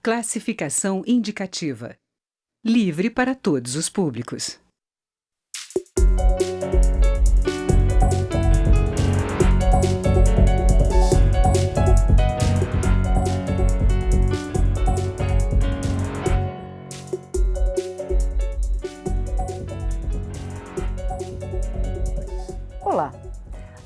Classificação indicativa. Livre para todos os públicos. Olá!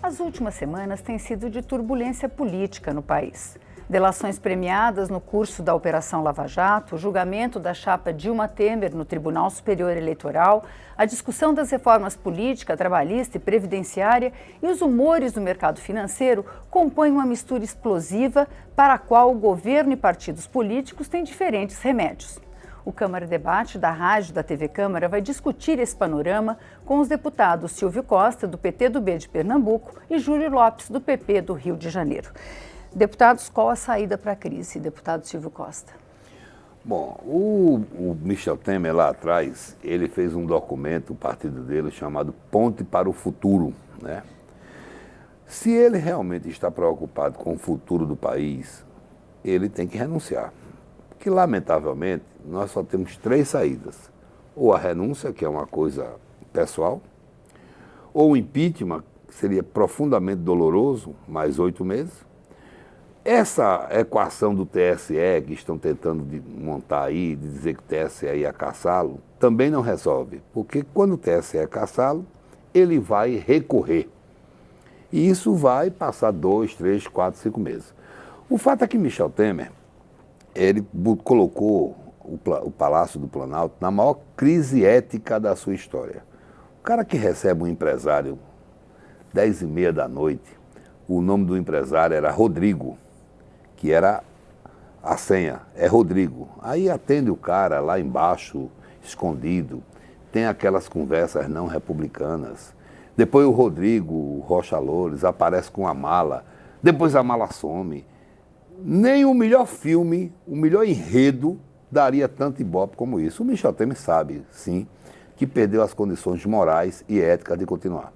As últimas semanas têm sido de turbulência política no país. Delações premiadas no curso da Operação Lava Jato, o julgamento da chapa Dilma Temer no Tribunal Superior Eleitoral, a discussão das reformas política, trabalhista e previdenciária e os humores do mercado financeiro compõem uma mistura explosiva para a qual o governo e partidos políticos têm diferentes remédios. O Câmara Debate da Rádio da TV Câmara vai discutir esse panorama com os deputados Silvio Costa, do PTB de Pernambuco, e Júlio Lopes, do PP do Rio de Janeiro. Deputados, qual a saída para a crise, deputado Silvio Costa? Bom, o Michel Temer lá atrás, ele fez um documento, o partido dele, chamado Ponte para o Futuro, né? Se ele realmente está preocupado com o futuro do país, ele tem que renunciar. Porque, lamentavelmente, nós só temos 3 saídas. Ou a renúncia, que é uma coisa pessoal, ou o impeachment, que seria profundamente doloroso, mais 8 meses. Essa equação do TSE, que estão tentando montar aí, de dizer que o TSE ia caçá-lo, também não resolve. Porque quando o TSE caçá-lo, ele vai recorrer. E isso vai passar 2, 3, 4, 5 meses. O fato é que Michel Temer, ele colocou o Palácio do Planalto na maior crise ética da sua história. O cara que recebe um empresário 10h30 da noite, o nome do empresário era Rodrigo, que era a senha, é Rodrigo. Aí atende o cara lá embaixo, escondido, tem aquelas conversas não republicanas. Depois o Rodrigo, o Rocha Loures, aparece com a mala, depois a mala some. Nem o melhor filme, o melhor enredo daria tanto ibope como isso. O Michel Temer sabe, sim, que perdeu as condições morais e éticas de continuar.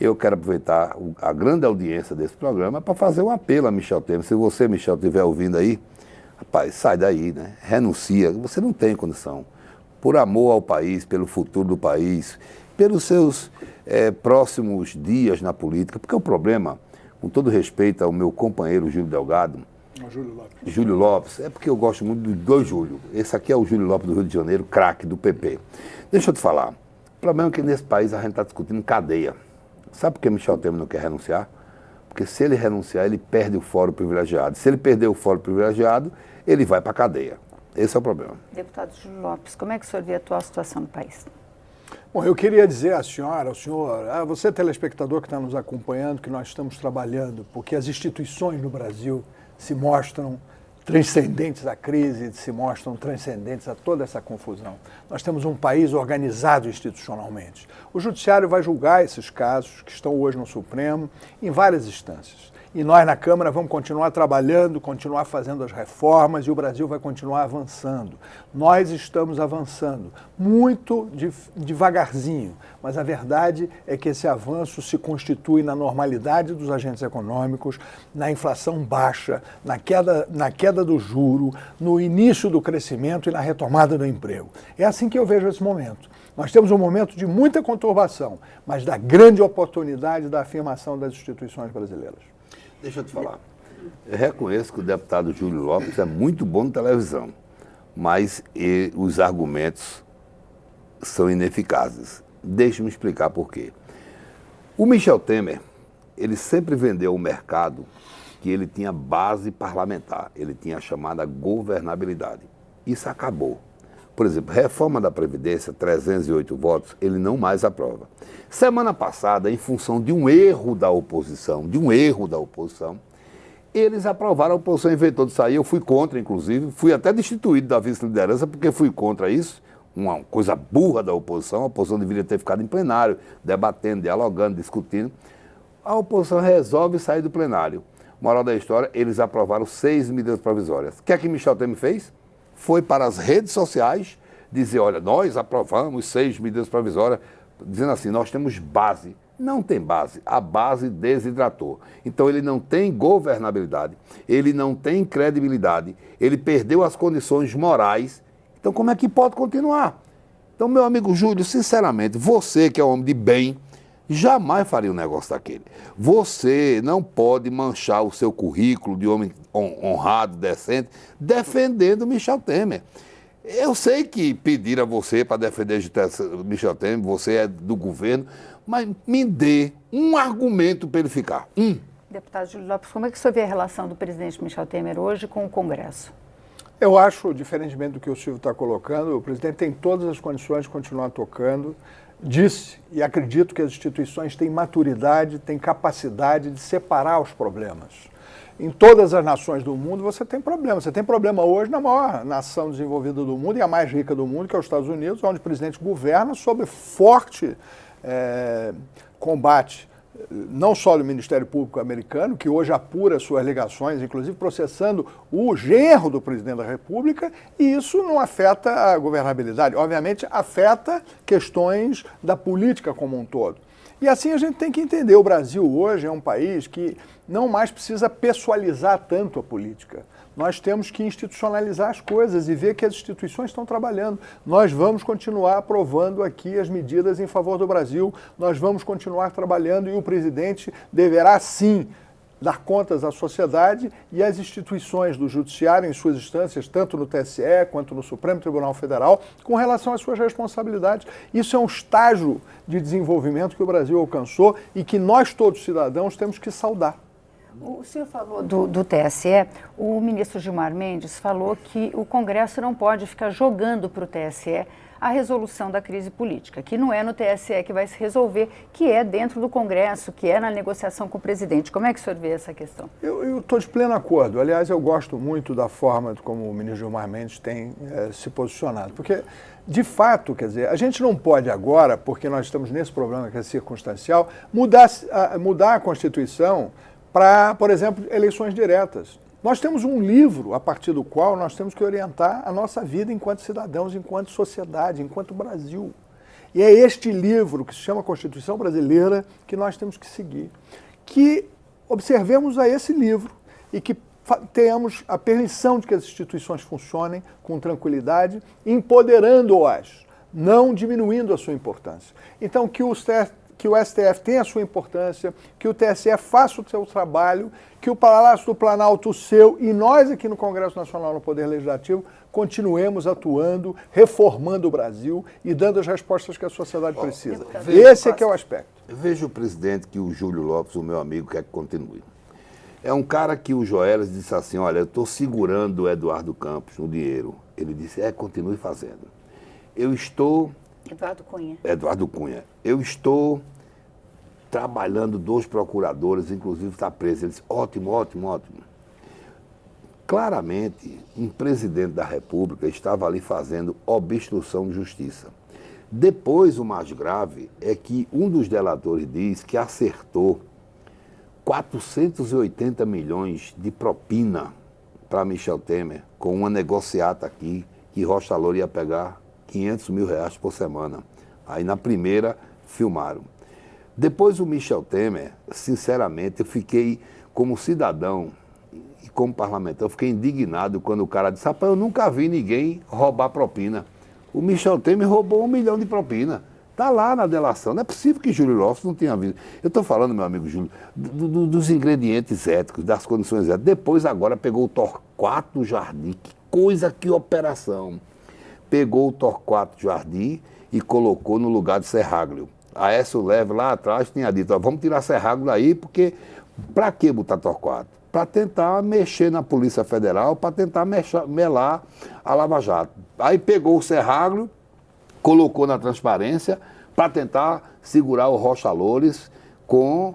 Eu quero aproveitar a grande audiência desse programa para fazer um apelo a Michel Temer. Se você, Michel, estiver ouvindo aí, rapaz, sai daí, né? Renuncia, você não tem condição. Por amor ao país, pelo futuro do país, pelos seus próximos dias na política, porque o problema, com todo respeito ao meu companheiro Júlio Delgado, Júlio Lopes, é porque eu gosto muito dos 2 Júlio. Esse aqui é o Júlio Lopes do Rio de Janeiro, craque do PP. Deixa eu te falar, o problema é que nesse país a gente está discutindo cadeia. Sabe por que Michel Temer não quer renunciar? Porque se ele renunciar, ele perde o fórum privilegiado. Se ele perder o fórum privilegiado, ele vai para a cadeia. Esse é o problema. Deputado Júlio Lopes, como é que o senhor vê a atual situação no país? Bom, eu queria dizer à senhora, ao senhor, a você telespectador que está nos acompanhando, que nós estamos trabalhando, porque as instituições no Brasil se mostram transcendentes à crise, se mostram transcendentes a toda essa confusão. Nós temos um país organizado institucionalmente. O Judiciário vai julgar esses casos que estão hoje no Supremo em várias instâncias. E nós na Câmara vamos continuar trabalhando, continuar fazendo as reformas e o Brasil vai continuar avançando. Nós estamos avançando, muito devagarzinho, mas a verdade é que esse avanço se constitui na normalidade dos agentes econômicos, na inflação baixa, na queda do juro, no início do crescimento e na retomada do emprego. É assim que eu vejo esse momento. Nós temos um momento de muita conturbação, mas da grande oportunidade da afirmação das instituições brasileiras. Deixa eu te falar. Eu reconheço que o deputado Júlio Lopes é muito bom na televisão, mas os argumentos são ineficazes. Deixa-me explicar por quê. O Michel Temer, ele sempre vendeu ao mercado que ele tinha base parlamentar, ele tinha a chamada governabilidade. Isso acabou. Por exemplo, reforma da Previdência, 308 votos, ele não mais aprova. Semana passada, em função de um erro da oposição, eles aprovaram, a oposição inventou de sair, eu fui contra, inclusive, fui até destituído da vice-liderança porque fui contra isso, uma coisa burra da oposição, a oposição deveria ter ficado em plenário, debatendo, dialogando, discutindo. A oposição resolve sair do plenário. Moral da história, eles aprovaram 6 medidas provisórias. O que é que Michel Temer fez? Foi para as redes sociais dizer, olha, nós aprovamos 6 medidas provisórias, dizendo assim, nós temos base Não tem base. A base desidratou. Então ele não tem governabilidade, ele não tem credibilidade, ele perdeu as condições morais. Então como é que pode continuar? Então, meu amigo Júlio, sinceramente, você que é um homem de bem, jamais faria um negócio daquele. Você não pode manchar o seu currículo de homem honrado, decente, defendendo Michel Temer. Eu sei que pediram a você para defender Michel Temer, você é do governo, mas me dê um argumento para ele ficar. Deputado Júlio Lopes, como é que o senhor vê a relação do presidente Michel Temer hoje com o Congresso? Eu acho, diferentemente do que o Silvio está colocando, o presidente tem todas as condições de continuar tocando. Disse, e acredito que as instituições têm maturidade, têm capacidade de separar os problemas. Em todas as nações do mundo você tem problema. Você tem problema hoje na maior nação desenvolvida do mundo e a mais rica do mundo, que é os Estados Unidos, onde o presidente governa sob forte combate, não só do Ministério Público americano, que hoje apura suas ligações, inclusive processando o genro do presidente da República, e isso não afeta a governabilidade. Obviamente, afeta questões da política como um todo. E assim a gente tem que entender, o Brasil hoje é um país que não mais precisa pessoalizar tanto a política. Nós temos que institucionalizar as coisas e ver que as instituições estão trabalhando. Nós vamos continuar aprovando aqui as medidas em favor do Brasil, nós vamos continuar trabalhando e o presidente deverá sim dar contas à sociedade e às instituições do judiciário em suas instâncias, tanto no TSE quanto no Supremo Tribunal Federal, com relação às suas responsabilidades. Isso é um estágio de desenvolvimento que o Brasil alcançou e que nós todos cidadãos temos que saudar. O senhor falou do TSE, o ministro Gilmar Mendes falou que o Congresso não pode ficar jogando para o TSE a resolução da crise política, que não é no TSE que vai se resolver, que é dentro do Congresso, que é na negociação com o presidente. Como é que o senhor vê essa questão? Eu estou de pleno acordo. Aliás, eu gosto muito da forma como o ministro Gilmar Mendes tem se posicionado, porque, de fato, quer dizer, a gente não pode agora, porque nós estamos nesse problema que é circunstancial, mudar a Constituição para, por exemplo, eleições diretas. Nós temos um livro a partir do qual nós temos que orientar a nossa vida enquanto cidadãos, enquanto sociedade, enquanto Brasil. E é este livro, que se chama Constituição Brasileira, que nós temos que seguir. Que observemos a esse livro e que tenhamos a permissão de que as instituições funcionem com tranquilidade, empoderando-as, não diminuindo a sua importância. Então, que o STF tenha a sua importância, que o TSE faça o seu trabalho, que o Palácio do Planalto o seu e nós aqui no Congresso Nacional, no Poder Legislativo, continuemos atuando, reformando o Brasil e dando as respostas que a sociedade precisa. Esse é que é o aspecto. Veja o presidente que o Júlio Lopes, o meu amigo, quer que continue. É um cara que o Joelas disse assim, olha, eu estou segurando o Eduardo Campos no dinheiro. Ele disse, continue fazendo. Eduardo Cunha. Eu estou trabalhando 2 procuradores, inclusive está preso. Ele disse, ótimo, ótimo, ótimo. Claramente, um presidente da República estava ali fazendo obstrução de justiça. Depois, o mais grave é que um dos delatores diz que acertou 480 milhões de propina para Michel Temer com uma negociata aqui que Rocha Loura ia pegar 500 mil reais por semana. Aí na primeira filmaram. Depois o Michel Temer, sinceramente, eu fiquei como cidadão e como parlamentar, eu fiquei indignado quando o cara disse, rapaz, eu nunca vi ninguém roubar propina. O Michel Temer roubou 1 milhão de propina. Está lá na delação. Não é possível que Júlio Lopes não tenha visto. Eu estou falando, meu amigo Júlio, dos ingredientes éticos, das condições éticas. Depois, agora, pegou o Torquato Jardim. Que coisa, que operação. Pegou o Torquato Jardim e colocou no lugar de Serraglio. A Aécio Leve, lá atrás, tinha dito, vamos tirar Serraglio daí, porque para que botar Torquato? Para tentar mexer na Polícia Federal, para tentar melar a Lava Jato. Aí pegou o Serraglio, colocou na transparência para tentar segurar o Rocha Loures com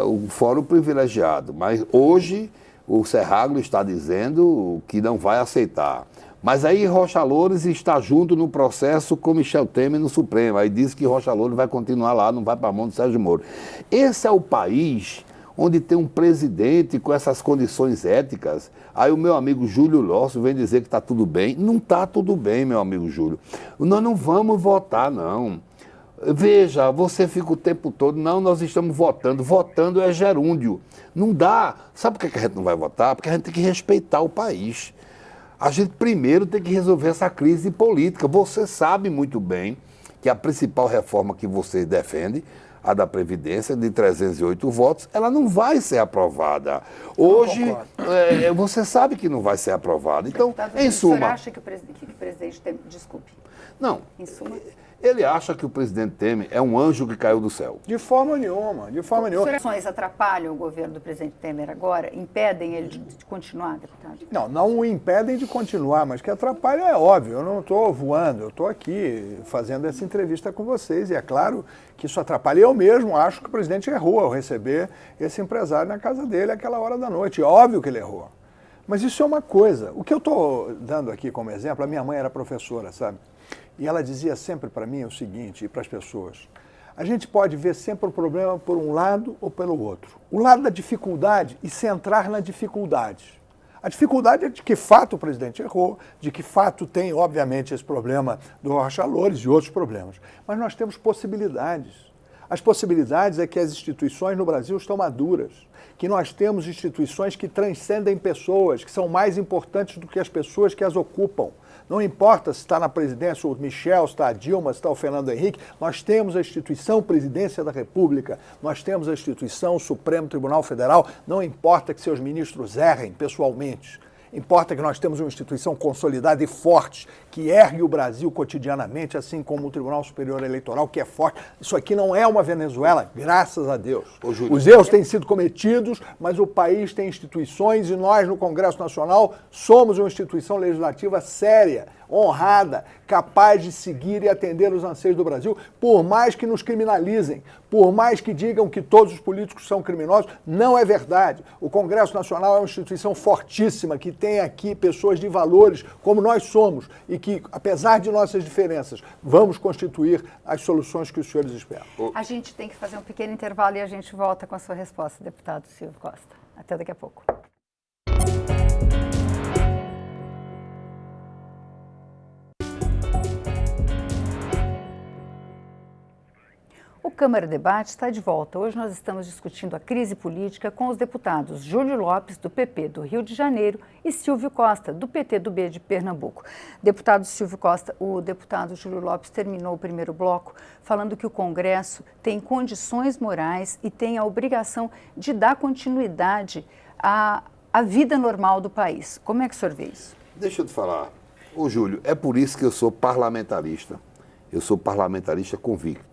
o fórum privilegiado. Mas hoje o Serraglio está dizendo que não vai aceitar. Mas aí Rocha Loures está junto no processo com Michel Temer no Supremo. Aí diz que Rocha Loures vai continuar lá, não vai para a mão do Sérgio Moro. Esse é o país onde tem um presidente com essas condições éticas. Aí o meu amigo Júlio Lopes vem dizer que está tudo bem. Não está tudo bem, meu amigo Júlio. Nós não vamos votar, não. Veja, você fica o tempo todo, não, nós estamos votando. Votando é gerúndio. Não dá. Sabe por que a gente não vai votar? Porque a gente tem que respeitar o país. A gente primeiro tem que resolver essa crise política. Você sabe muito bem que a principal reforma que você defende, a da Previdência, de 308 votos, ela não vai ser aprovada. Hoje, você sabe que não vai ser aprovada. Então, Deputado, em suma... O senhor acha que o presidente Temer... Desculpe. Não. Em suma... Ele acha que o presidente Temer é um anjo que caiu do céu. De forma nenhuma, de forma nenhuma. As ações atrapalham o governo do presidente Temer agora? Impedem ele de continuar, deputado? Não o impedem de continuar, mas que atrapalha é óbvio. Eu não estou voando, eu estou aqui fazendo essa entrevista com vocês e é claro que isso atrapalha. Eu mesmo acho que o presidente errou ao receber esse empresário na casa dele àquela hora da noite. É óbvio que ele errou. Mas isso é uma coisa. O que eu estou dando aqui como exemplo, a minha mãe era professora, sabe? E ela dizia sempre para mim o seguinte, e para as pessoas, a gente pode ver sempre o problema por um lado ou pelo outro. O lado da dificuldade e centrar na dificuldade. A dificuldade é de que fato o presidente errou, de que fato tem, obviamente, esse problema do Rocha Loures e outros problemas. Mas nós temos possibilidades. As possibilidades é que as instituições no Brasil estão maduras, que nós temos instituições que transcendem pessoas, que são mais importantes do que as pessoas que as ocupam. Não importa se está na presidência o Michel, se está a Dilma, se está o Fernando Henrique, nós temos a instituição Presidência da República, nós temos a instituição Supremo Tribunal Federal, não importa que seus ministros errem pessoalmente. Importa que nós temos uma instituição consolidada e forte, que ergue o Brasil cotidianamente, assim como o Tribunal Superior Eleitoral, que é forte. Isso aqui não é uma Venezuela, graças a Deus. Os erros têm sido cometidos, mas o país tem instituições e nós, no Congresso Nacional, somos uma instituição legislativa séria, honrada, capaz de seguir e atender os anseios do Brasil, por mais que nos criminalizem, por mais que digam que todos os políticos são criminosos, não é verdade. O Congresso Nacional é uma instituição fortíssima, que tem aqui pessoas de valores, como nós somos, e que, apesar de nossas diferenças, vamos constituir as soluções que os senhores esperam. A gente tem que fazer um pequeno intervalo e a gente volta com a sua resposta, deputado Silvio Costa. Até daqui a pouco. O Câmara Debate está de volta. Hoje nós estamos discutindo a crise política com os deputados Júlio Lopes, do PP do Rio de Janeiro, e Silvio Costa, do PTB de Pernambuco. Deputado Silvio Costa, o deputado Júlio Lopes terminou o primeiro bloco falando que o Congresso tem condições morais e tem a obrigação de dar continuidade à vida normal do país. Como é que o senhor vê isso? Deixa eu te falar. Ô, Júlio, é por isso que eu sou parlamentarista. Eu sou parlamentarista convicto.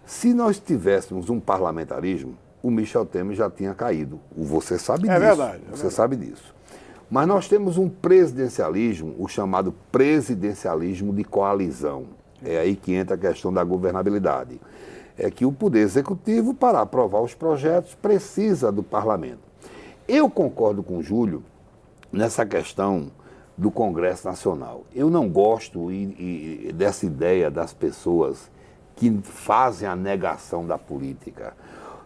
Se nós tivéssemos um parlamentarismo, o Michel Temer já tinha caído. Você sabe disso. É verdade. Você sabe disso. Mas nós temos um presidencialismo, o chamado presidencialismo de coalizão. É aí que entra a questão da governabilidade. É que o Poder Executivo, para aprovar os projetos, precisa do parlamento. Eu concordo com o Júlio nessa questão do Congresso Nacional. Eu não gosto dessa ideia das pessoas que fazem a negação da política.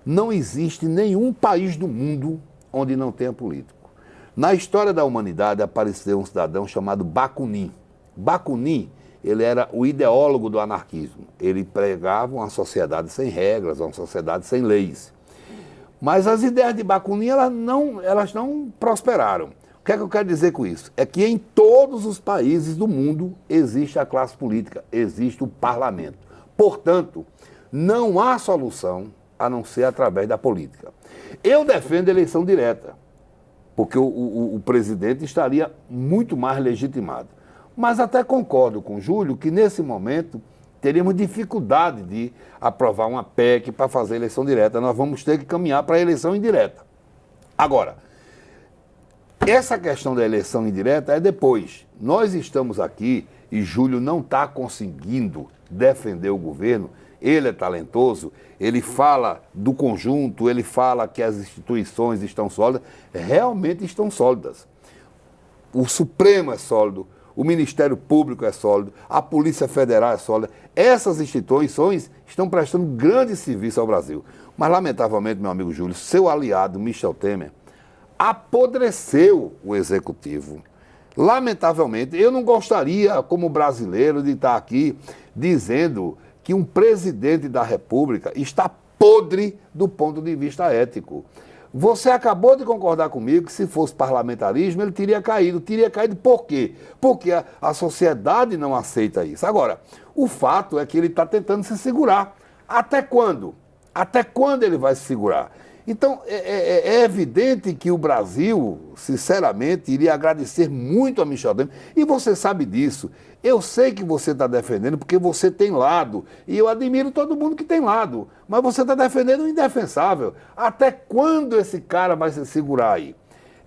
Não existe nenhum país do mundo onde não tenha político. Na história da humanidade apareceu um cidadão chamado Bakunin. Bakunin, ele era o ideólogo do anarquismo. Ele pregava uma sociedade sem regras, uma sociedade sem leis. Mas as ideias de Bakunin, elas não prosperaram. O que é que eu quero dizer com isso? É que em todos os países do mundo existe a classe política, existe o parlamento. Portanto, não há solução a não ser através da política. Eu defendo a eleição direta, porque o presidente estaria muito mais legitimado. Mas até concordo com o Júlio que, nesse momento, teríamos dificuldade de aprovar uma PEC para fazer eleição direta. Nós vamos ter que caminhar para a eleição indireta. Agora, essa questão da eleição indireta é depois. Nós estamos aqui e Júlio não está conseguindo defender o governo. Ele é talentoso, ele fala do conjunto, ele fala que as instituições estão sólidas, realmente estão sólidas. O Supremo é sólido, o Ministério Público é sólido, a Polícia Federal é sólida. Essas instituições estão prestando grande serviço ao Brasil. Mas, lamentavelmente, meu amigo Júlio, seu aliado, Michel Temer, apodreceu o Executivo. Lamentavelmente, eu não gostaria, como brasileiro, de estar aqui dizendo que um presidente da República está podre do ponto de vista ético. Você acabou de concordar comigo que se fosse parlamentarismo ele teria caído. Teria caído por quê? Porque a sociedade não aceita isso. Agora, o fato é que ele está tentando se segurar. Até quando? Até quando ele vai se segurar? Então, é evidente que o Brasil, sinceramente, iria agradecer muito a Michel Temer. E você sabe disso. Eu sei que você está defendendo porque você tem lado. E eu admiro todo mundo que tem lado. Mas você está defendendo o indefensável. Até quando esse cara vai se segurar aí?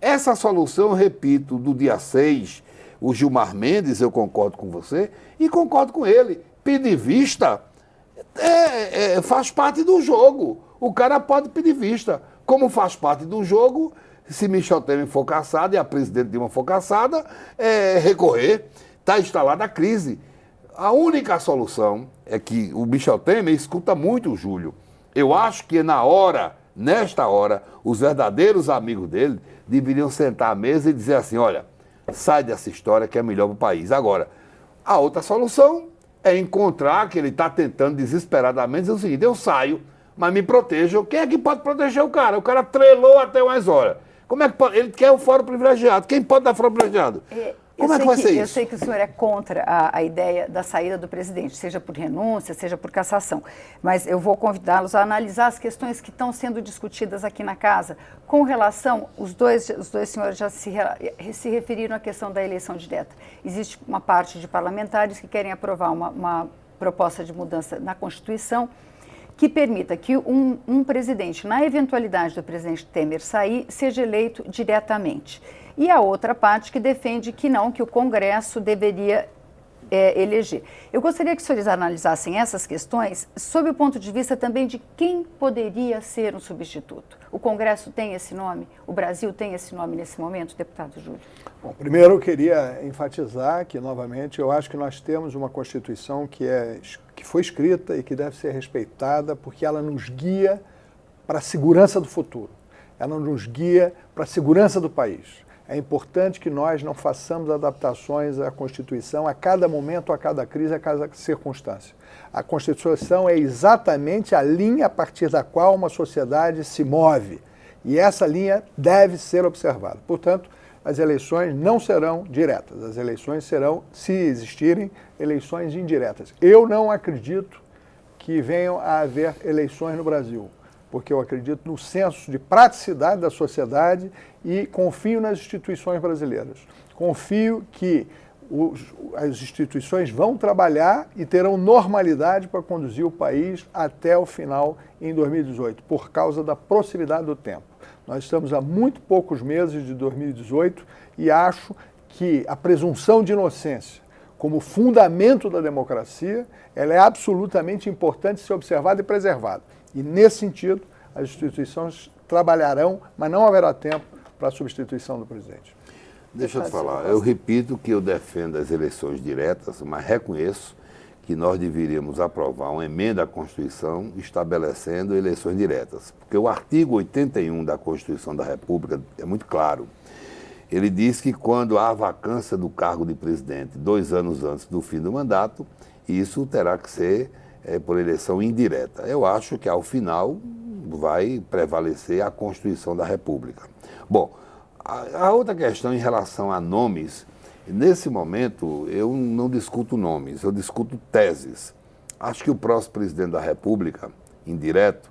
Essa solução, eu repito, do dia 6, o Gilmar Mendes, eu concordo com você, e concordo com ele. Pedir vista faz parte do jogo. O cara pode pedir vista. Como faz parte do jogo, se Michel Temer for caçado e a presidente Dilma for caçada, recorrer. Está instalada a crise. A única solução é que o Michel Temer escuta muito o Júlio. Eu acho que nesta hora, os verdadeiros amigos dele deveriam sentar à mesa e dizer assim, olha, sai dessa história que é melhor para o país. Agora, a outra solução é encontrar, que ele está tentando desesperadamente, dizer o seguinte, eu saio, mas me protejam. Quem é que pode proteger o cara? O cara trelou até umas horas. Como é que pode? Ele quer o fórum privilegiado. Quem pode dar fórum privilegiado? Como é que vai ser isso? Eu sei que o senhor é contra a ideia da saída do presidente, seja por renúncia, seja por cassação. Mas eu vou convidá-los a analisar as questões que estão sendo discutidas aqui na casa. Com relação, os dois senhores já se referiram à questão da eleição direta. Existe uma parte de parlamentares que querem aprovar uma proposta de mudança na Constituição que permita que um presidente, na eventualidade do presidente Temer sair, seja eleito diretamente. E a outra parte que defende que não, que o Congresso deveria eleger. Eu gostaria que os senhores analisassem essas questões sob o ponto de vista também de quem poderia ser um substituto. O Congresso tem esse nome? O Brasil tem esse nome nesse momento, deputado Júlio? Bom, primeiro eu queria enfatizar que, novamente, eu acho que nós temos uma Constituição que foi escrita e que deve ser respeitada porque ela nos guia para a segurança do futuro. Ela nos guia para a segurança do país. É importante que nós não façamos adaptações à Constituição a cada momento, a cada crise, a cada circunstância. A Constituição é exatamente a linha a partir da qual uma sociedade se move. E essa linha deve ser observada. Portanto, as eleições não serão diretas. As eleições serão, se existirem, eleições indiretas. Eu não acredito que venham a haver eleições no Brasil, porque eu acredito no senso de praticidade da sociedade e confio nas instituições brasileiras. Confio que as instituições vão trabalhar e terão normalidade para conduzir o país até o final em 2018, por causa da proximidade do tempo. Nós estamos há muito poucos meses de 2018 e acho que a presunção de inocência, como fundamento da democracia, ela é absolutamente importante ser observada e preservada. E, nesse sentido, as instituições trabalharão, mas não haverá tempo para a substituição do presidente. Deixa eu te falar, eu repito que eu defendo as eleições diretas, mas reconheço que nós deveríamos aprovar uma emenda à Constituição estabelecendo eleições diretas. Porque o artigo 81 da Constituição da República é muito claro. Ele diz que quando há vacância do cargo de presidente 2 anos antes do fim do mandato, isso terá que ser por eleição indireta. Eu acho que, ao final, vai prevalecer a Constituição da República. Bom, a outra questão em relação a nomes, nesse momento eu não discuto nomes, eu discuto teses. Acho que o próximo presidente da República, indireto,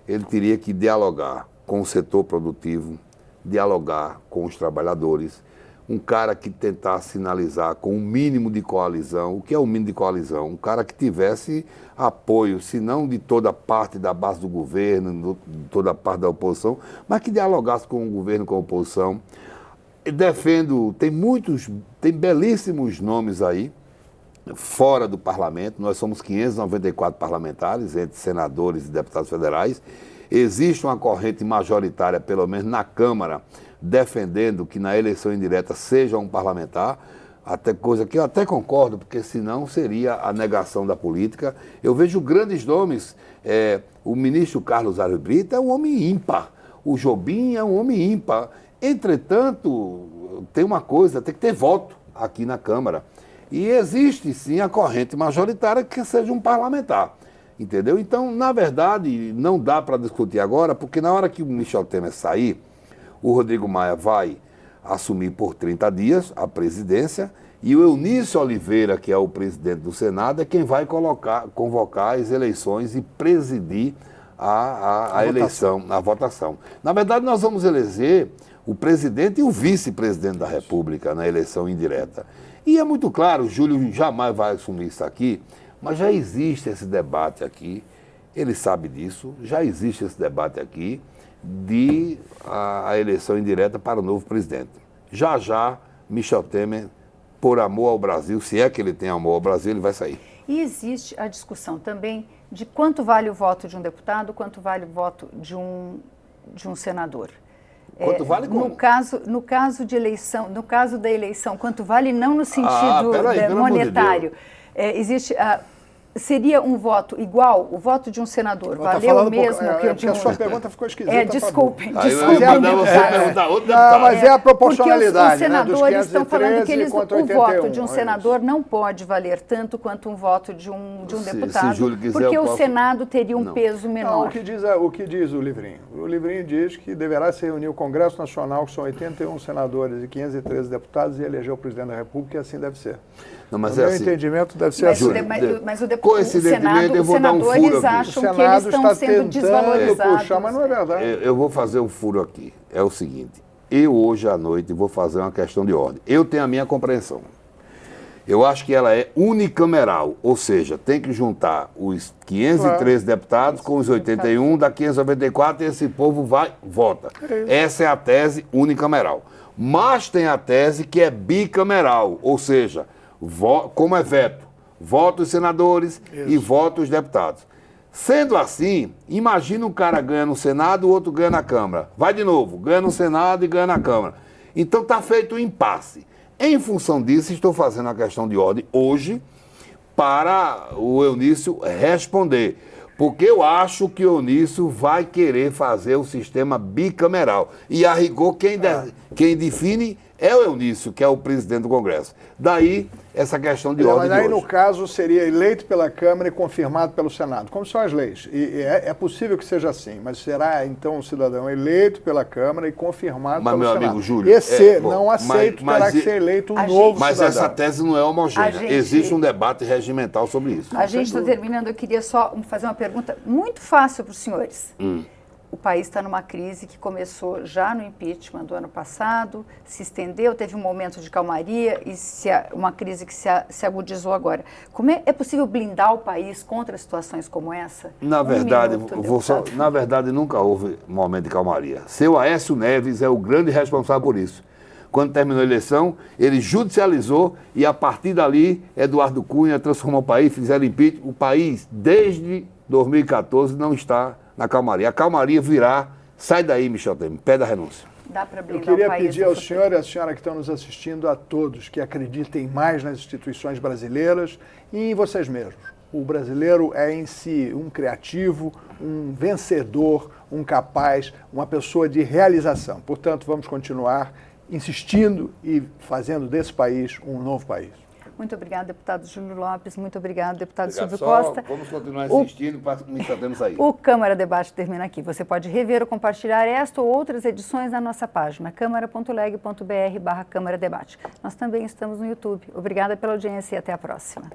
ele teria que dialogar com o setor produtivo, dialogar com os trabalhadores, um cara que tentasse sinalizar com um mínimo de coalizão. O que é o mínimo de coalizão? Um cara que tivesse apoio, se não de toda parte da base do governo, de toda parte da oposição, mas que dialogasse com o governo, com a oposição. Defendo, tem belíssimos nomes aí, fora do parlamento. Nós somos 594 parlamentares, entre senadores e deputados federais. Existe uma corrente majoritária, pelo menos na Câmara, defendendo que na eleição indireta seja um parlamentar, até coisa que eu até concordo, porque senão seria a negação da política. Eu vejo grandes nomes, o ministro Carlos Aros Brito é um homem ímpar, o Jobim é um homem ímpar. Entretanto, tem uma coisa, tem que ter voto aqui na Câmara. E existe, sim, a corrente majoritária que seja um parlamentar. Entendeu? Então, na verdade, não dá para discutir agora, porque na hora que o Michel Temer sair, o Rodrigo Maia vai assumir por 30 dias a presidência e o Eunício Oliveira, que é o presidente do Senado, é quem vai convocar as eleições e presidir a eleição, a votação. Na verdade, nós vamos eleger o presidente e o vice-presidente da República na eleição indireta. E é muito claro, o Júlio jamais vai assumir isso aqui, mas já existe esse debate aqui, ele sabe disso, já existe esse debate aqui de a eleição indireta para o novo presidente. Já, Michel Temer, por amor ao Brasil, se é que ele tem amor ao Brasil, ele vai sair. E existe a discussão também de quanto vale o voto de um deputado, quanto vale o voto de um senador. Quanto vale como? No caso de eleição, no caso da eleição, quanto vale não no sentido monetário. Existe seria um voto igual, o voto de um senador valeu o mesmo que o de um... A sua pergunta ficou esquisita. Desculpem. Você perguntar outro deputado. Mas é a proporcionalidade, porque os senadores estão falando que o voto de um é senador não pode valer tanto quanto um voto de um deputado, se Júlio quiser, porque o Senado teria um peso menor. Não, o que diz o livrinho? O livrinho diz que deverá se reunir o Congresso Nacional, que são 81 senadores e 513 deputados, e eleger o presidente da República, e assim deve ser. Não, mas no meu entendimento, deve ser assim. Mas os senadores acham que eles estão sendo desvalorizados. Puxar, mas não é verdade. Eu vou fazer um furo aqui. É o seguinte, eu hoje à noite vou fazer uma questão de ordem. Eu tenho a minha compreensão. Eu acho que ela é unicameral, ou seja, tem que juntar os 513 deputados com os 81, dá 594 e esse povo vota. Essa é a tese unicameral. Mas tem a tese que é bicameral, ou seja, como é veto, vota os senadores e vota os deputados. Sendo assim, imagina um cara ganha no Senado, o outro ganha na Câmara. Vai de novo, ganha no Senado e ganha na Câmara. Então está feito um impasse. Em função disso, estou fazendo a questão de ordem hoje para o Eunício responder. Porque eu acho que o Eunício vai querer fazer o sistema bicameral. E a rigor, quem define é o Eunício, que é o presidente do Congresso. Daí, essa questão de ordem mas aí, de hoje. no caso, seria eleito pela Câmara e confirmado pelo Senado. Como são as leis? E é possível que seja assim, mas será, então, um cidadão eleito pela Câmara e confirmado pelo Senado. Meu amigo Júlio... não aceito, terá que ser eleito um novo cidadão. Mas essa tese não é homogênea. Existe um debate regimental sobre isso. A gente está terminando, eu queria só fazer uma pergunta muito fácil para os senhores. O país está numa crise que começou já no impeachment do ano passado, se estendeu, teve um momento de calmaria e uma crise que se agudizou agora. Como é possível blindar o país contra situações como essa? Na verdade, nunca houve momento de calmaria. Seu Aécio Neves é o grande responsável por isso. Quando terminou a eleição, ele judicializou e, a partir dali, Eduardo Cunha transformou o país, fizeram impeachment. O país, desde 2014, não está na calmaria. A calmaria virá. Sai daí, Michel Temer. Pede a renúncia. Dá para blindar o país. Eu queria pedir ao senhor e à senhora que estão nos assistindo, a todos, que acreditem mais nas instituições brasileiras e em vocês mesmos. O brasileiro é em si um criativo, um vencedor, um capaz, uma pessoa de realização. Portanto, vamos continuar insistindo e fazendo desse país um novo país. Muito obrigada, deputado Júlio Lopes. Muito obrigada, deputado Silvio Costa. Vamos continuar insistindo para que sair. O Câmara Debate termina aqui. Você pode rever ou compartilhar esta ou outras edições na nossa página, câmara.leg.br/Câmara Debate. Nós também estamos no YouTube. Obrigada pela audiência e até a próxima.